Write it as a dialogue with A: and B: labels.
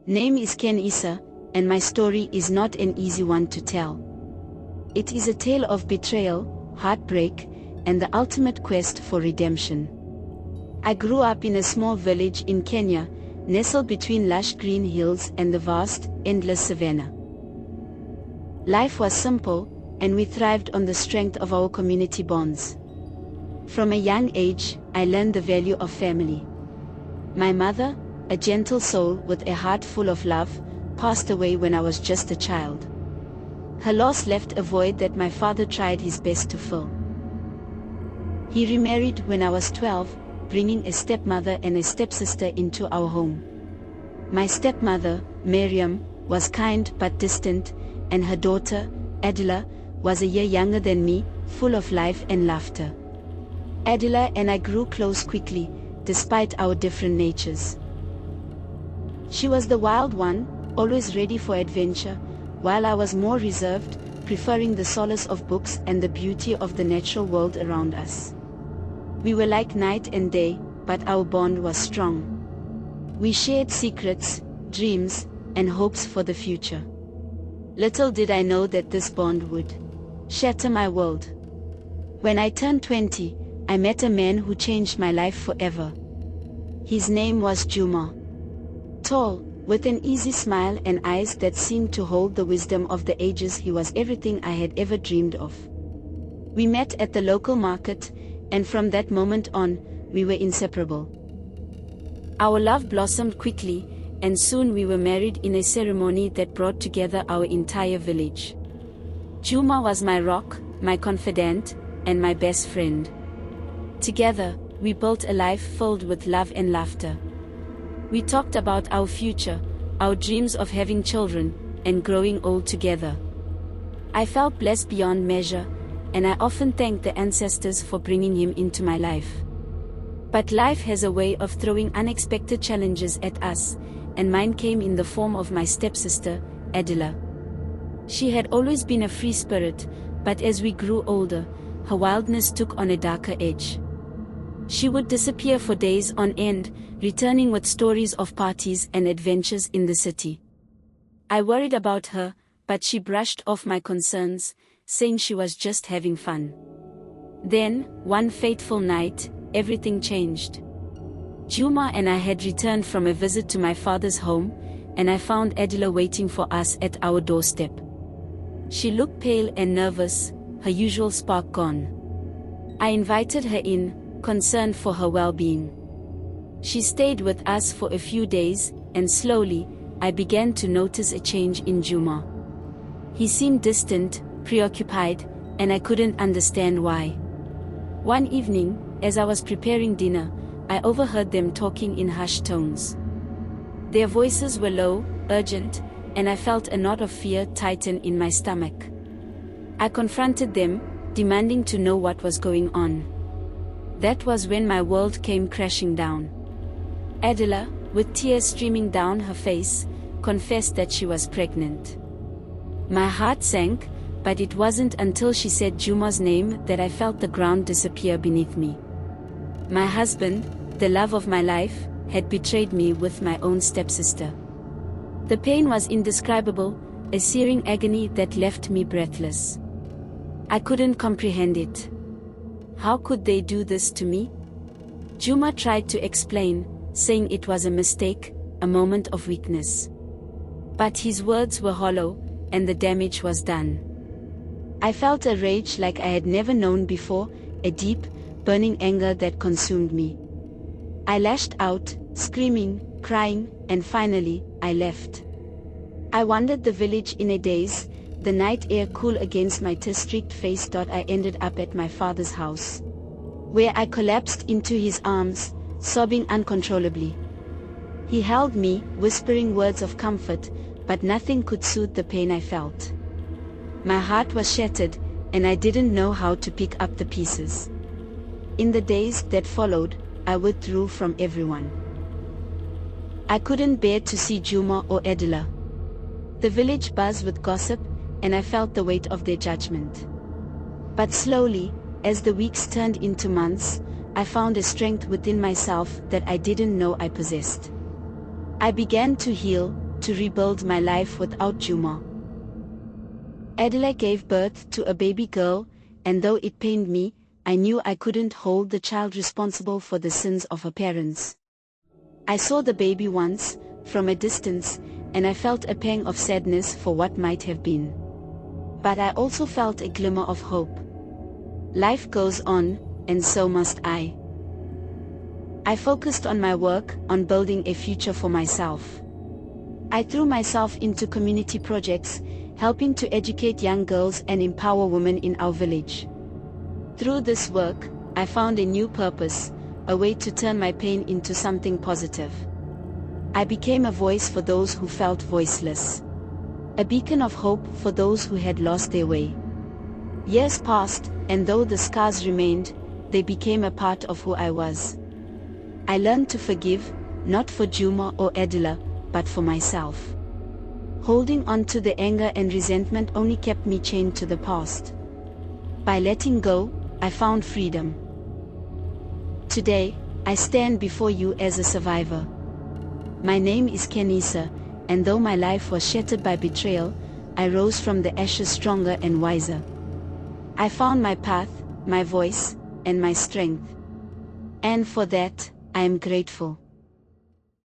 A: Name is Ken Issa, and my story is not an easy one to tell. It is a tale of betrayal, heartbreak, and the ultimate quest for redemption. I grew up in a small village in Kenya, nestled between lush green hills and the vast, endless savanna. Life was simple, and we thrived on the strength of our community bonds. From a young age, I learned the value of family. My mother, a gentle soul with a heart full of love, passed away when I was just a child. Her loss left a void that my father tried his best to fill. He remarried when I was 12, bringing a stepmother and a stepsister into our home. My stepmother, Miriam, was kind but distant, and her daughter, Adela, was a year younger than me, full of life and laughter. Adela and I grew close quickly, despite our different natures. She was the wild one, always ready for adventure, while I was more reserved, preferring the solace of books and the beauty of the natural world around us. We were like night and day, but our bond was strong. We shared secrets, dreams, and hopes for the future. Little did I know that this bond would shatter my world. When I turned 20, I met a man who changed my life forever. His name was Juma. Tall, with an easy smile and eyes that seemed to hold the wisdom of the ages, he was everything I had ever dreamed of. We met at the local market, and from that moment on, we were inseparable. Our love blossomed quickly, and soon we were married in a ceremony that brought together our entire village. Juma was my rock, my confidant, and my best friend. Together, we built a life filled with love and laughter. We talked about our future, our dreams of having children, and growing old together. I felt blessed beyond measure, and I often thank the ancestors for bringing him into my life. But life has a way of throwing unexpected challenges at us, and mine came in the form of my stepsister, Adela. She had always been a free spirit, but as we grew older, her wildness took on a darker edge. She would disappear for days on end, returning with stories of parties and adventures in the city. I worried about her, but she brushed off my concerns, saying she was just having fun. Then, one fateful night, everything changed. Juma and I had returned from a visit to my father's home, and I found Adela waiting for us at our doorstep. She looked pale and nervous, her usual spark gone. I invited her in, concerned for her well-being. She stayed with us for a few days, and slowly, I began to notice a change in Juma. He seemed distant, preoccupied, and I couldn't understand why. One evening, as I was preparing dinner, I overheard them talking in hushed tones. Their voices were low, urgent, and I felt a knot of fear tighten in my stomach. I confronted them, demanding to know what was going on. That was when my world came crashing down. Adela, with tears streaming down her face, confessed that she was pregnant. My heart sank, but it wasn't until she said Juma's name that I felt the ground disappear beneath me. My husband, the love of my life, had betrayed me with my own stepsister. The pain was indescribable, a searing agony that left me breathless. I couldn't comprehend it. How could they do this to me? Juma tried to explain, saying it was a mistake, a moment of weakness. But his words were hollow, and the damage was done. I felt a rage like I had never known before, a deep, burning anger that consumed me. I lashed out, screaming, crying, and finally, I left. I wandered the village in a daze, the night air cool against my tear-streaked face. I ended up at my father's house, where I collapsed into his arms, sobbing uncontrollably. He held me, whispering words of comfort, but nothing could soothe the pain I felt. My heart was shattered, and I didn't know how to pick up the pieces. In the days that followed, I withdrew from everyone. I couldn't bear to see Juma or Adela. The village buzzed with gossip, and I felt the weight of their judgment. But slowly, as the weeks turned into months, I found a strength within myself that I didn't know I possessed. I began to heal, to rebuild my life without Juma. Adela gave birth to a baby girl, and though it pained me, I knew I couldn't hold the child responsible for the sins of her parents. I saw the baby once, from a distance, and I felt a pang of sadness for what might have been. But I also felt a glimmer of hope. Life goes on, and so must I. I focused on my work, on building a future for myself. I threw myself into community projects, helping to educate young girls and empower women in our village. Through this work, I found a new purpose, a way to turn my pain into something positive. I became a voice for those who felt voiceless. A beacon of hope for those who had lost their way. Years passed, and though the scars remained, they became a part of who I was. I learned to forgive, not for Juma or Adela, but for myself. Holding on to the anger and resentment only kept me chained to the past. By letting go, I found freedom. Today, I stand before you as a survivor. My name is Kenisa, and though my life was shattered by betrayal, I rose from the ashes stronger and wiser. I found my path, my voice, and my strength. And for that, I am grateful.